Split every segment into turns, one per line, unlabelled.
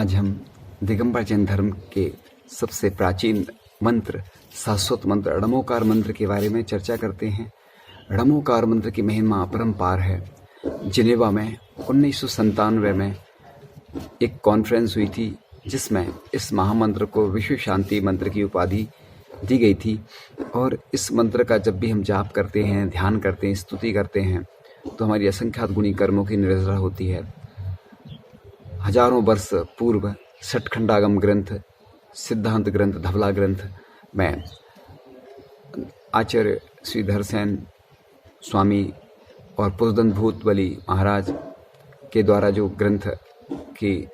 आज हम दिगंबर जैन धर्म के सबसे प्राचीन मंत्र, शाश्वत मंत्र णमोकार मंत्र के बारे में चर्चा करते हैं। णमोकार मंत्र की महिमा अपरंपार है। जिनेवा में 1997 में एक कॉन्फ्रेंस हुई थी जिसमें इस महामंत्र को विश्व शांति मंत्र की उपाधि दी गई थी। और इस मंत्र का जब भी हम जाप करते हैं, ध्यान करते हैं, स्तुति करते हैं तो हमारी असंख्यात गुणी कर्मों की निर्जरा होती है। हजारों वर्ष पूर्व षटखंडागम ग्रंथ, सिद्धांत ग्रंथ, धवला ग्रंथ में आचार्य श्रीधर सेन स्वामी और पुरुषोत्तम भूतबली महाराज के द्वारा जो ग्रंथ की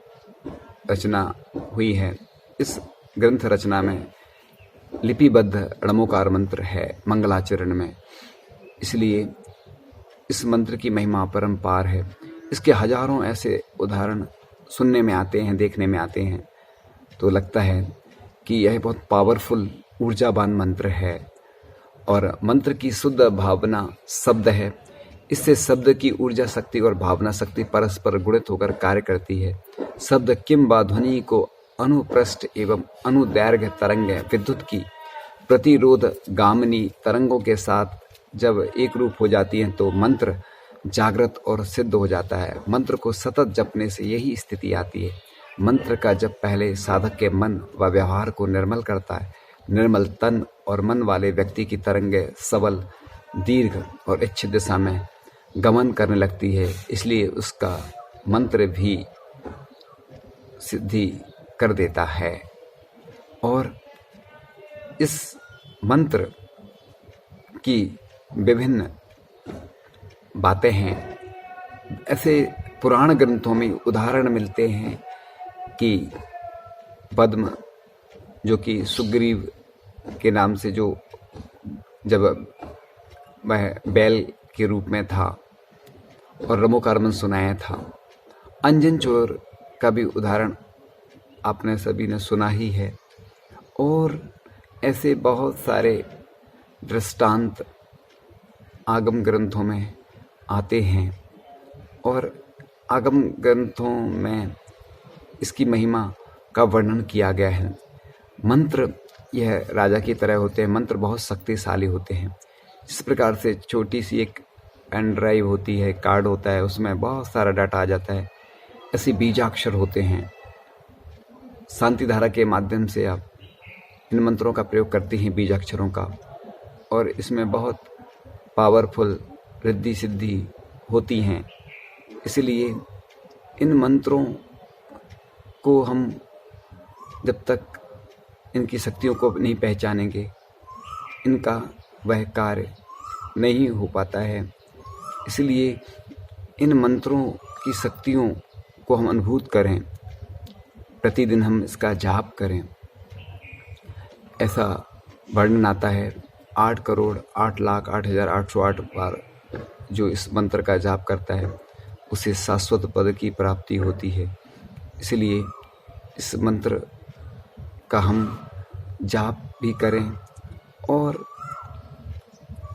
रचना हुई है, इस ग्रंथ रचना में लिपिबद्ध णमोकार मंत्र है मंगलाचरण में। इसलिए इस मंत्र की महिमा अपरंपार है। इसके हजारों ऐसे उदाहरण सुनने में आते हैं, देखने में आते हैं, तो लगता है कि यह बहुत पावरफुल ऊर्जावान मंत्र है। और मंत्र की शुद्ध भावना शब्द है। इससे शब्द की ऊर्जा शक्ति और भावना शक्ति परस्पर गुणित होकर कार्य करती है। शब्द किंबा ध्वनि को अनुप्रस्थ एवं अनुदैर्घ्य तरंग विद्युत की प्रतिरोध गामिनी तरंगों के साथ जब एक रूप हो जाती हैं तो मंत्र जागृत और सिद्ध हो जाता है। मंत्र को सतत जपने से यही स्थिति आती है। मंत्र का जप पहले साधक के मन व व्यवहार को निर्मल करता है। निर्मल तन और मन वाले व्यक्ति की तरंगें सबल, दीर्घ और इच्छित दिशा में गमन करने लगती है। इसलिए उसका मंत्र भी सिद्धि कर देता है। और इस मंत्र की विभिन्न बातें हैं। ऐसे पुराण ग्रंथों में उदाहरण मिलते हैं कि पद्म, जो कि सुग्रीव के नाम से जो जब वह बैल के रूप में था और णमोकार मंत्र सुनाया था। अंजन चोर का भी उदाहरण आपने सभी ने सुना ही है। और ऐसे बहुत सारे दृष्टांत आगम ग्रंथों में आते हैं और आगम ग्रंथों में इसकी महिमा का वर्णन किया गया है। मंत्र यह राजा की तरह होते हैं। मंत्र बहुत शक्तिशाली होते हैं। जिस प्रकार से छोटी सी एक पेन ड्राइव होती है, कार्ड होता है, उसमें बहुत सारा डाटा आ जाता है, ऐसे बीजाक्षर होते हैं। शांति धारा के माध्यम से आप इन मंत्रों का प्रयोग करते हैं, बीजाक्षरों का, और इसमें बहुत पावरफुल रिद्धि सिद्धि होती हैं। इसलिए इन मंत्रों को हम जब तक इनकी शक्तियों को नहीं पहचानेंगे, इनका वह कार्य नहीं हो पाता है। इसलिए इन मंत्रों की शक्तियों को हम अनुभूत करें, प्रतिदिन हम इसका जाप करें। ऐसा वर्णन आता है 8 करोड़ 8 लाख 8,808 बार जो इस मंत्र का जाप करता है उसे शाश्वत पद की प्राप्ति होती है। इसलिए इस मंत्र का हम जाप भी करें और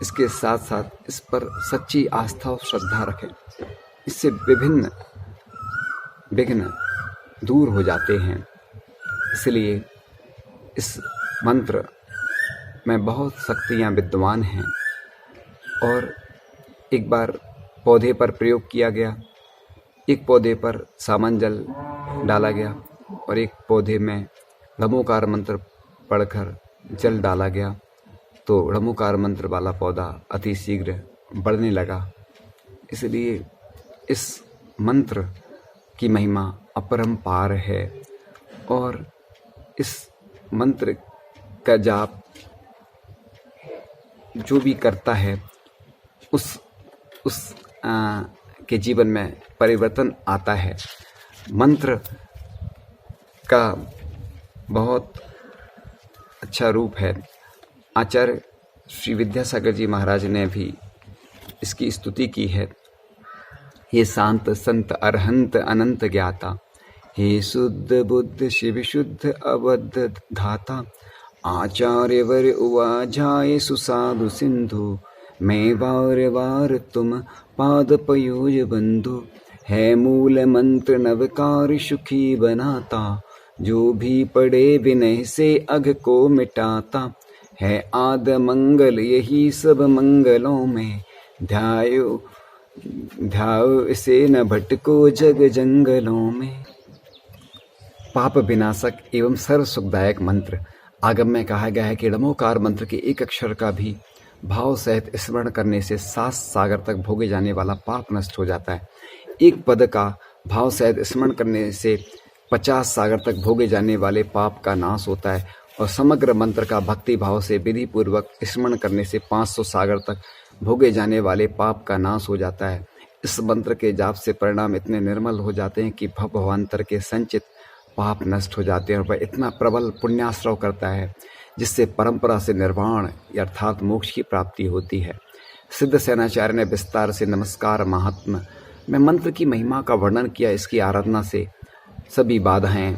इसके साथ साथ इस पर सच्ची आस्था और श्रद्धा रखें। इससे विभिन्न विघ्न दूर हो जाते हैं। इसलिए इस मंत्र में बहुत शक्तियाँ विद्यमान हैं। और एक बार पौधे पर प्रयोग किया गया। एक पौधे पर सामान्य जल डाला गया और एक पौधे में णमोकार मंत्र पढ़कर जल डाला गया तो णमोकार मंत्र वाला पौधा अति शीघ्र बढ़ने लगा। इसलिए इस मंत्र की महिमा अपरंपार है। और इस मंत्र का जाप जो भी करता है उस के जीवन में परिवर्तन आता है। मंत्र का बहुत अच्छा रूप है। आचार्य श्री विद्यासागर जी महाराज ने भी इसकी स्तुति की है। हे शांत संत अरहंत अनंत ज्ञाता, हे शुद्ध बुद्ध शिव शुद्ध अबद्ध धाता, आचार्य वर उवाजाए सुसाधु सिंधु, मैं वार वार तुम पाद पयोज बंधु, है मूल मंत्र नवकार सुखी बनाता, जो भी पढ़े विनय से अघ को मिटाता। है आद मंगल यही सब मंगलों में, ध्यायो ध्यायो इसे न भटको जग जंगलों में। पाप विनाशक एवं सर्व सुखदायक मंत्र। आगम में कहा गया है कि णमोकार मंत्र के एक अक्षर का भी भाव सहित स्मरण करने से 7 सागर तक भोगे जाने वाला पाप नष्ट हो जाता है। एक पद का भाव सहित स्मरण करने से 50 सागर तक भोगे जाने वाले पाप का नाश होता है और समग्र मंत्र का भक्ति भाव से विधि पूर्वक स्मरण करने से 500 सागर तक भोगे जाने वाले पाप का नाश हो जाता है। इस मंत्र के जाप से परिणाम इतने निर्मल हो जाते हैं कि भवांतर के संचित पाप नष्ट हो जाते हैं और वह इतना प्रबल पुण्याश्रव करता है जिससे परंपरा से निर्वाण अर्थात मोक्ष की प्राप्ति होती है। सिद्ध सेनाचार्य ने विस्तार से नमस्कार महात्म में मंत्र की महिमा का वर्णन किया। इसकी आराधना से सभी बाधाएं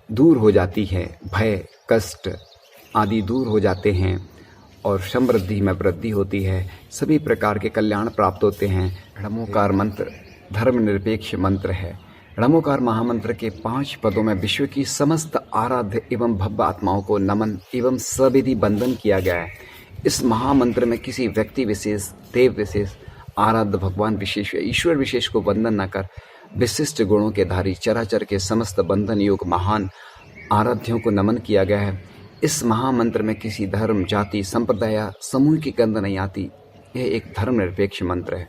दूर हो जाती है, भय कष्ट आदि दूर हो जाते हैं और समृद्धि में वृद्धि होती है, सभी प्रकार के कल्याण प्राप्त होते हैं। णमोकार मंत्र धर्मनिरपेक्ष मंत्र है। णमोकार महामंत्र के 5 पदों में विश्व की समस्त आराध्य एवं भव्य आत्माओं को नमन एवं सविधि बंधन किया गया है। इस महामंत्र में किसी व्यक्ति विशेष, देव विशेष, आराध्य भगवान विशेष या ईश्वर विशेष को वंदन न कर विशिष्ट गुणों के धारी चराचर के समस्त बंधन योग महान आराध्यों को नमन किया गया है। इस महामंत्र में किसी धर्म, जाति, संप्रदाय या समूह की गंध नहीं आती। यह एक धर्मनिरपेक्ष मंत्र है।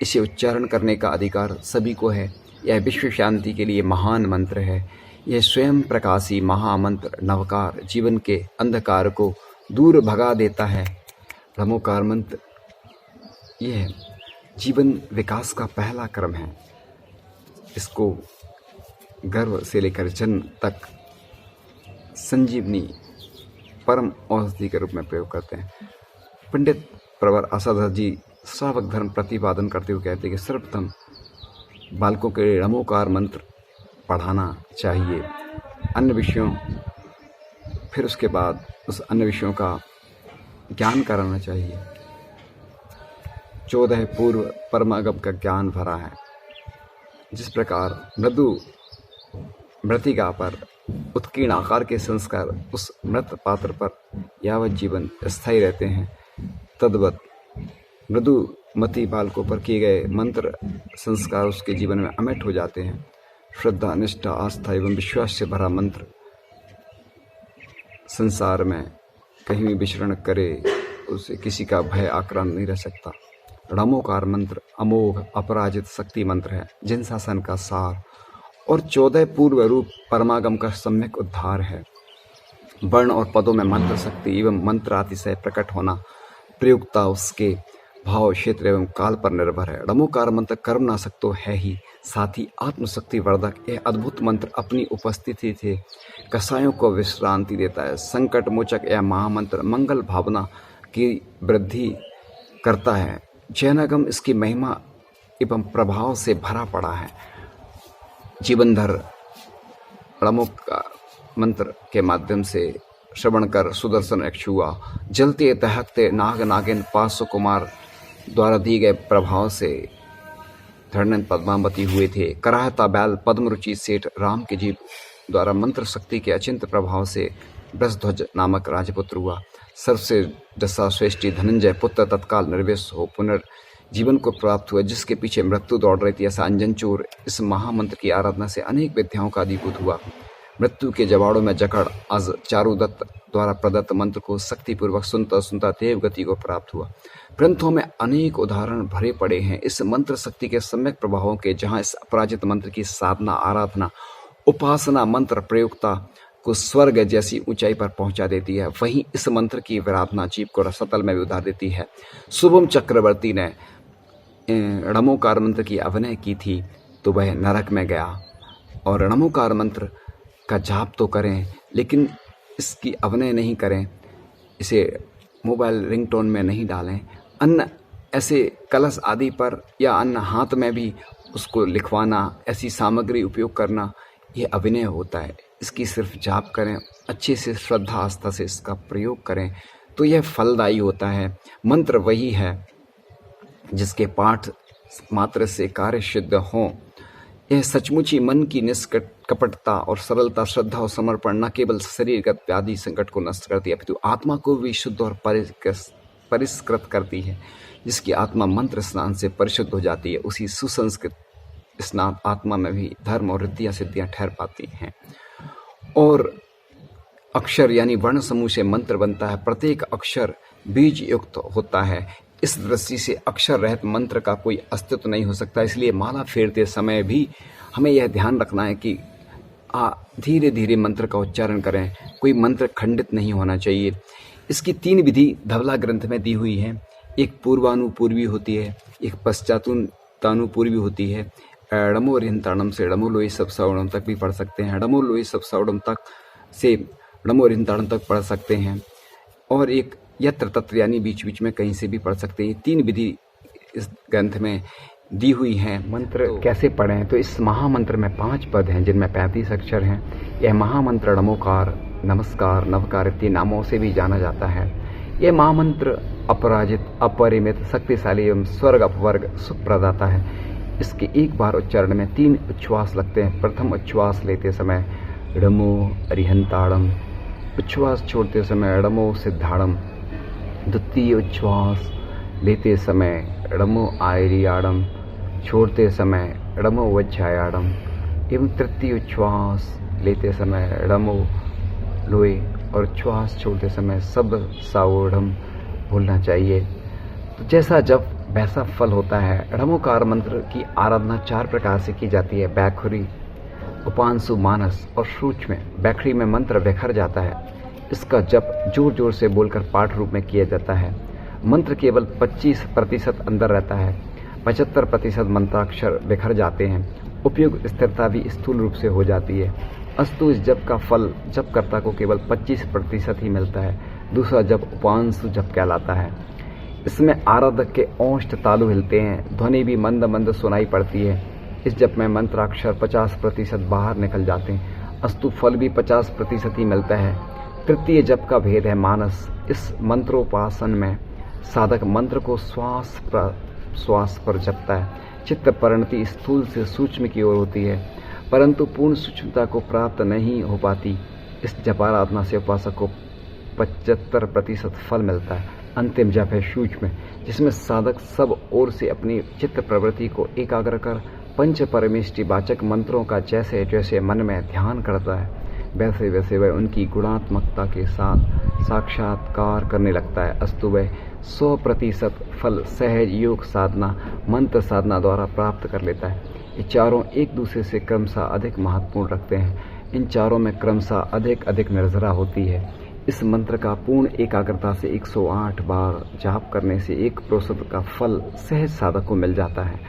इसे उच्चारण करने का अधिकार सभी को है। यह विश्व शांति के लिए महान मंत्र है। यह स्वयं प्रकाशी महामंत्र नवकार जीवन के अंधकार को दूर भगा देता है। णमोकार मंत्र यह जीवन विकास का पहला क्रम है। इसको गर्भ से लेकर जन्म तक संजीवनी परम औषधि के रूप में प्रयोग करते हैं। पंडित प्रवर असाधर जी श्रावक धर्म प्रतिपादन करते हुए कहते हैं कि सर्वप्रथम बालकों के णमोकार मंत्र पढ़ाना चाहिए, अन्य विषयों फिर उसके बाद उस अन्य विषयों का ज्ञान कराना चाहिए। 14 पूर्व परमागम का ज्ञान भरा है। जिस प्रकार मृदु मृतिका पर उत्कीर्ण आकार के संस्कार उस मृत पात्र पर यावत जीवन स्थायी रहते हैं, तद्वत मृदु मती बालकों पर किए गए मंत्र संस्कार उसके जीवन में अमिट हो जाते हैं। श्रद्धा, निष्ठा, आस्था एवं विश्वास से भरा मंत्र संसार में कहीं भी विचरण करे उसे किसी का भय आक्रांत नहीं रह सकता। णमोकार मंत्र अमोघ अपराजित शक्ति मंत्र है, जिन शासन का सार और 14 पूर्व रूप परमागम का सम्यक उद्धार है। वर्ण और पदों में मंत्र शक्ति एवं मंत्रातिशय प्रकट होना प्रयुक्ता उसके भाव, क्षेत्र एवं काल पर निर्भर है। णमोकार मंत्र कर्मनाशक तो है ही, साथ ही आत्मशक्ति वर्धक। यह अद्भुत मंत्र अपनी उपस्थिति से कसायों को विश्रांति देता है। संकट मोचक यह महामंत्र मंगल भावना की वृद्धि करता है। जैनागम इसकी महिमा एवं प्रभाव से भरा पड़ा है। जीवनभर णमोकार मंत्र के माध्यम से श्रवण कर सुदर्शन यक्षुआ, जलते दहकते नाग नागिन, पार्श्व कुमार द्वारा दिए गए प्रभाव से धरणन पद्मावती हुए थे। कराहता बैल पद्मरुचि सेठ राम के जीव द्वारा मंत्र शक्ति के अचिंत प्रभाव से वृषध्वज नामक राजपुत्र हुआ। सर्वसे जसा श्रेष्ठी धनंजय पुत्र तत्काल निर्वेश हो पुनर्जीवन को प्राप्त हुआ। जिसके पीछे मृत्यु दौड़ रही थी, ऐसा अंजनचूर इस महामंत्र की आराधना से अनेक विद्याओं का अधिभूत हुआ। मृत्यु के जवाड़ों में जकड़ आज चारुदत्त द्वारा प्रदत्त मंत्र को शक्तिपूर्वक सुनता सुनता देव गति को प्राप्त हुआ। ग्रंथों में अनेक उदाहरण भरे पड़े हैं इस मंत्र शक्ति के सम्यक प्रभावों के, जहां इस अपराजित मंत्र की साधना, आराधना, उपासना मंत्र प्रयोक्ता को स्वर्ग जैसी ऊंचाई पर पहुंचा देती है, वहीं इस मंत्र की विराधना जीव को रसतल में भी उतार देती है। शुभम चक्रवर्ती ने णमोकार मंत्र की अभिनय की थी तो वह नरक में गया। और णमोकार मंत्र का जाप तो करें लेकिन इसकी अभिनय नहीं करें, इसे मोबाइल रिंगटोन में नहीं डालें, अन्य ऐसे कलश आदि पर या अन्य हाथ में भी उसको लिखवाना, ऐसी सामग्री उपयोग करना, यह अभिनय होता है। इसकी सिर्फ जाप करें, अच्छे से श्रद्धा आस्था से इसका प्रयोग करें तो यह फलदायी होता है। मंत्र वही है जिसके पाठ मात्र से कार्य सिद्ध हों। यह सचमुच ही मन की निष्कपटता और सरलता, श्रद्धा और समर्पण न केवल शरीरगत व्याधि संकट को नष्ट करती है, अपितु आत्मा को भी शुद्ध और परिष्कृत करती है। जिसकी आत्मा मंत्र स्नान से परिशुद्ध हो जाती है, उसी सुसंस्कृत स्नान आत्मा में भी धर्म और रिद्धियां सिद्धियां ठहर पाती हैं। और अक्षर यानी वर्ण समूह से मंत्र बनता है। प्रत्येक अक्षर बीज युक्त होता है। इस दृष्टि से अक्षर रहित मंत्र का कोई अस्तित्व नहीं हो सकता। इसलिए माला फेरते समय भी हमें यह ध्यान रखना है कि धीरे धीरे मंत्र का उच्चारण करें। कोई मंत्र खंडित नहीं होना चाहिए। इसकी 3 विधि धवला ग्रंथ में दी हुई है। एक पूर्वानुपूर्वी होती है, एक पश्चातानुपूर्वी होती है। ड़मो रिहंताड़म से ड़मो लोई सप्सावड़म तक भी पढ़ सकते हैं। ड़मो लोई सप्सावड़म तक से ड़मो रिहंताड़म तक पढ़ सकते हैं। और एक यत्र तत्र यानी बीच बीच में कहीं से भी पढ़ सकते हैं। 3 विधि इस ग्रंथ में दी हुई हैं। मंत्र कैसे पढ़ें? तो इस महामंत्र में 5 पद हैं जिनमें 35 अक्षर हैं। यह महामंत्र ड़मोकार, नमस्कार, नवकार इत्यादि नामों से भी जाना जाता है। यह महामंत्र अपराजित, अपरिमित, शक्तिशाली एवं स्वर्ग अपवर्ग सुख प्रदाता है। इसके एक बार उच्चारण में 3 उच्छ्वास लगते हैं। प्रथम उच्छ्वास लेते समय ड़मो अरिहंताड़म, उच्छ्वास छोड़ते समय ड़मो सिद्धाड़म, द्वितीय उच्छ्वास लेते समय ड़मो आयरियाड़म, छोड़ते समय ड़मो वज्झायाड़म, एवं तृतीय उच्छ्वास लेते समय ड़मो लोए और उच्छ्वास छोड़ते समय सब सावोड़म बोलना चाहिए। तो जैसा जब वैसा फल होता है। ड़मोकार मंत्र की आराधना 4 प्रकार से की जाती है। बैखुरी, उपांशु, मानस और सूक्ष्म में। बैखुरी में मंत्र बिखर जाता है। इसका जप जोर जोर से बोलकर पाठ रूप में किया जाता है। मंत्र केवल 25% अंदर रहता है। 75% मंत्राक्षर बिखर जाते हैं। उपयोग स्थिरता भी स्थूल रूप से हो जाती है। अस्तु इस जप का फल जपकर्ता को केवल 25% ही मिलता है। दूसरा जप उपांशु जप कहलाता है। इसमें आराधक के ओष्ठ तालु हिलते हैं। ध्वनि भी मंद मंद सुनाई पड़ती है। इस जप में मंत्राक्षर 50% बाहर निकल जाते हैं। अस्तु फल भी 50% ही मिलता है। तृतीय जप का भेद है मानस। इस मंत्रोपासन में साधक मंत्र को श्वास पर जपता है। चित्त परिणति स्थूल से सूक्ष्म की ओर होती है, परंतु पूर्ण सूक्ष्मता को प्राप्त नहीं हो पाती। इस जपाराधना से उपासक को 75% फल मिलता है। अंतिम जप है सूक्ष्म, जिसमें साधक सब ओर से अपनी चित्त प्रवृत्ति को एकाग्र कर पंच परमेष्टि वाचक मंत्रों का जैसे जैसे मन में ध्यान करता है, वैसे वैसे वह उनकी गुणात्मकता के साथ साक्षात्कार करने लगता है। अस्तु वह 100% फल सहज योग साधना, मंत्र साधना द्वारा प्राप्त कर लेता है। ये चारों एक दूसरे से क्रमशः अधिक महत्वपूर्ण रखते हैं। इन चारों में क्रमशः अधिक निर्जरा होती है। इस मंत्र का पूर्ण एकाग्रता से 108 बार जाप करने से 1% का फल सहज साधक को मिल जाता है।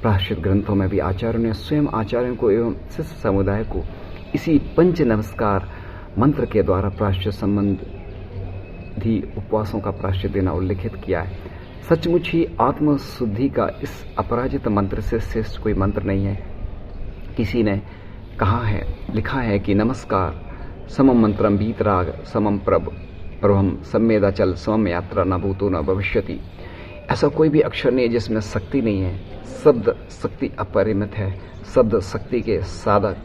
प्रायश्चित ग्रंथों में भी आचार्यों ने स्वयं आचार्यों को एवं शिष्य समुदाय को इसी पंच नमस्कार मंत्र के द्वारा प्रायश्चित संबंधी उपवासों का प्रायश्चित देना उल्लिखित किया है। सचमुच ही आत्मशुद्धि का इस अपराजित मंत्र से श्रेष्ठ कोई मंत्र नहीं है। किसी ने लिखा है कि नमस्कार समम मंत्रम वीतराग समम प्रभम सम्मेदाचल समम यात्रा न भूतो न भविष्यति। ऐसा कोई भी अक्षर नहीं है जिसमें शक्ति नहीं है। शब्द शक्ति अपरिमित है। शब्द शक्ति के साधक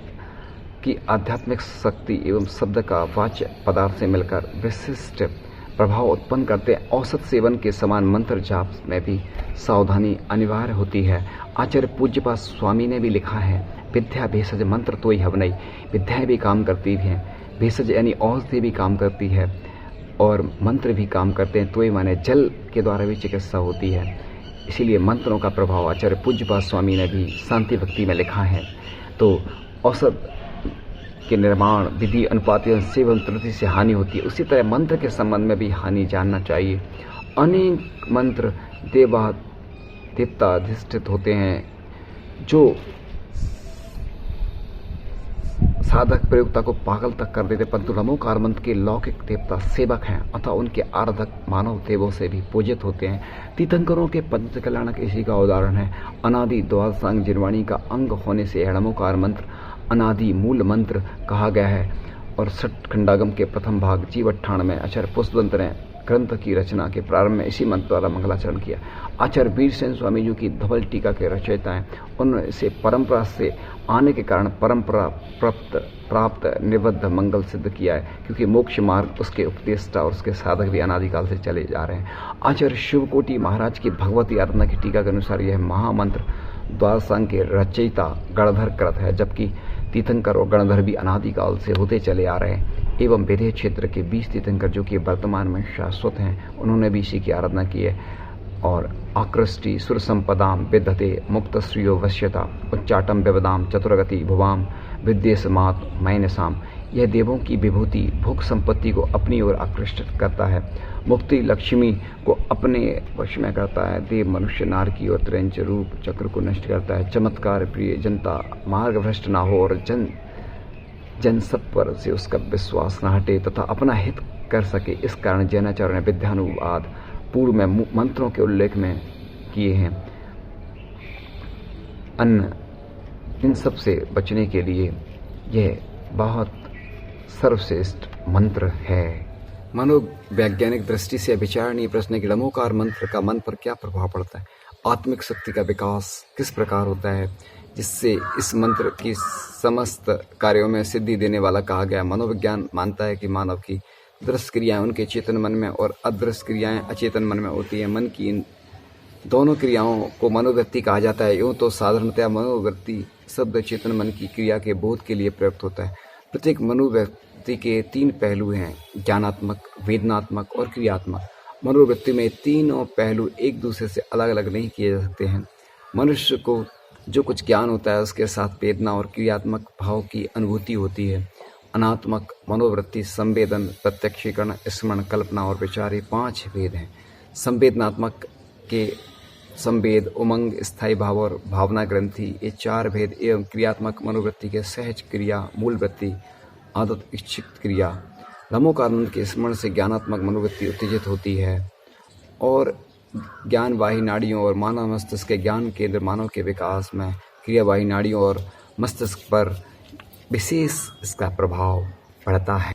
की आध्यात्मिक शक्ति एवं शब्द का वाच्य पदार्थ से मिलकर विशिष्ट प्रभाव उत्पन्न करते। औसत सेवन के समान मंत्र जाप में भी सावधानी अनिवार्य होती है। आचार्य पूज्यपाद स्वामी ने भी लिखा है, विद्या भेषज मंत्र तो ही हवनई। विद्याएं भी काम करती हैं, भेषज यानी औषधि भी काम करती है और मंत्र भी काम करते हैं। तो ही माने जल के द्वारा भी चिकित्सा होती है। इसीलिए मंत्रों का प्रभाव आचार्य पूज्यपाद स्वामी ने भी शांति भक्ति में लिखा है। तो औसत के निर्माण विधि अनुपात एवं सेवन त्रुटि से हानि होती है। उसी तरह मंत्र के संबंध में भी हानि जानना चाहिए। अनेक मंत्र देवताधिष्ठित होते हैं जो साधक प्रयोक्ता को पागल तक कर देते, परंतु नमोकार मंत्र के लौकिक देवता सेवक हैं अतः उनके आराधक मानव देवों से भी पूजित होते हैं। तीर्थंकरों के पंच कल्याणक इसी का उदाहरण है। अनादि द्वादशांग जिनवाणी का अंग होने से नमोकार मंत्र अनादि मूल मंत्र कहा गया है। और 6 खंडागम के प्रथम भाग जीव 98 में आचार्य पुष्पदंत ने ग्रंथ की रचना के प्रारंभ में इसी मंत्र द्वारा मंगलाचरण किया। आचार्य वीरसेन स्वामी जी की धवल टीका के रचयिता हैं। उन्होंने इसे परंपरा से आने के कारण परंपरा प्राप्त निबद्ध मंगल सिद्ध किया है, क्योंकि मोक्ष मार्ग उसके उपदेष्टा और उसके साधक भी अनादिकाल से चले जा रहे हैं। आचार्य शिवकोटि महाराज की भगवती आराधना की टीका के अनुसार यह महामंत्र द्वादशांग के रचयिता गणधर कृत है, जबकि तीर्थंकर और गणधर भी अनादिकाल से होते चले आ रहे हैं। एवं विदेह क्षेत्र के 20 तीर्थंकर जो कि वर्तमान में शाश्वत हैं, उन्होंने भी इसी की आराधना की है। और आकृष्टि सुर संपदाम विद्यते मुक्त श्रियो वश्यता उच्चाटम विवदाम चतुर्गति भुवाम विद्येशमात मैनसाम। यह देवों की विभूति भोग संपत्ति को अपनी ओर आकृष्ट करता है, मुक्ति लक्ष्मी को अपने वश में करता है, देव मनुष्य नार की ओर त्रिंच रूप चक्र को नष्ट करता है, चमत्कार प्रिय जनता मार्ग भ्रष्ट ना हो और जन सब पर से उसका विश्वास न हटे तथा अपना हित कर सके। इस कारण जैनाचार्य ने विद्यानुवाद पूर्व में मंत्रों के उल्लेख में किए हैं। अन्य इन सब से बचने के लिए यह बहुत सर्वश्रेष्ठ मंत्र है। मनोवैज्ञानिक दृष्टि से विचारणीय प्रश्न है कि नमोकार मंत्र का मन पर क्या प्रभाव पड़ता है, आत्मिक शक्ति का विकास किस प्रकार होता है, जिससे इस मंत्र की समस्त कार्यों में सिद्धि देने वाला कहा गया। मनोविज्ञान मानता है कि मानव की दृश्य क्रियाएं उनके चेतन मन में और अदृश्य क्रियाएं अचेतन मन में होती हैं। मन की इन दोनों क्रियाओं को मनोवृत्ति कहा जाता है। यूँ तो साधारणतया मनोवृत्ति शब्द चेतन मन की क्रिया के बोध के लिए प्रयुक्त होता है। प्रत्येक मनोवृत्ति के 3 पहलू हैं, ज्ञानात्मक, वेदनात्मक और क्रियात्मक। मनोवृत्ति में तीनों पहलू एक दूसरे से अलग अलग नहीं किए जा सकते हैं। मनुष्य को जो कुछ ज्ञान होता है उसके साथ वेदना और क्रियात्मक भाव की अनुभूति होती है। अनात्मक मनोवृत्ति संवेदन, प्रत्यक्षीकरण, स्मरण, कल्पना और विचार, ये 5 भेद हैं। संवेदनात्मक के संवेद, उमंग, स्थायी भाव और भावना ग्रंथि, ये 4 भेद एवं क्रियात्मक मनोवृत्ति के सहज क्रिया, मूल वृत्ति, आदत, इच्छित क्रिया। नमोकारानंद के स्मरण से ज्ञानात्मक मनोवृत्ति उत्तेजित होती है और ज्ञानवाही नाड़ियों और मानव मस्तिष्क के ज्ञान केंद्र मानव के विकास में क्रियावाही नाड़ियों और मस्तिष्क पर विशेष इसका प्रभाव पड़ता है।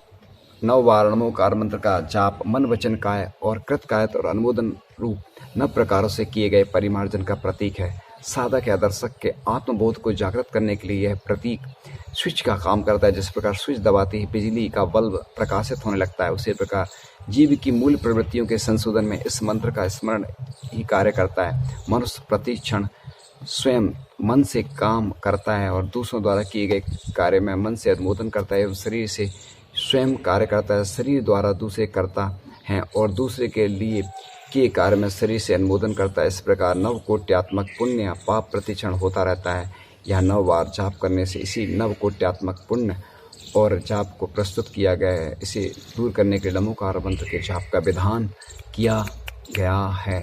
9 बार नमोकार मंत्र का जाप मन, वचन, काय और कृतकायत और अनुमोदन रूप 9 प्रकारों से किए गए परिमार्जन का प्रतीक है। साधक या दर्शक के आत्मबोध को जागृत करने के लिए यह प्रतीक स्विच का काम करता है। जिस प्रकार स्विच दबाते ही बिजली का बल्ब प्रकाशित होने लगता है, उसी प्रकार जीव की मूल प्रवृत्तियों के संशोधन में इस मंत्र का स्मरण ही कार्य करता है। मनुष्य प्रति क्षण स्वयं मन से काम करता है और दूसरों द्वारा किए गए कार्य में मन से अनुमोदन करता है एवं शरीर से स्वयं कार्य करता है। शरीर द्वारा दूसरे करता है और दूसरे के लिए किए कार्य में शरीर से अनुमोदन करता है। इस प्रकार नवकोट्यात्मक पुण्य या पाप प्रतिक्षण होता रहता है। यह 9 बार जाप करने से इसी नवकोट्यात्मक पुण्य और जाप को प्रस्तुत किया गया है। इसे दूर करने के लिए नमोकार मंत्र के जाप का विधान किया गया है।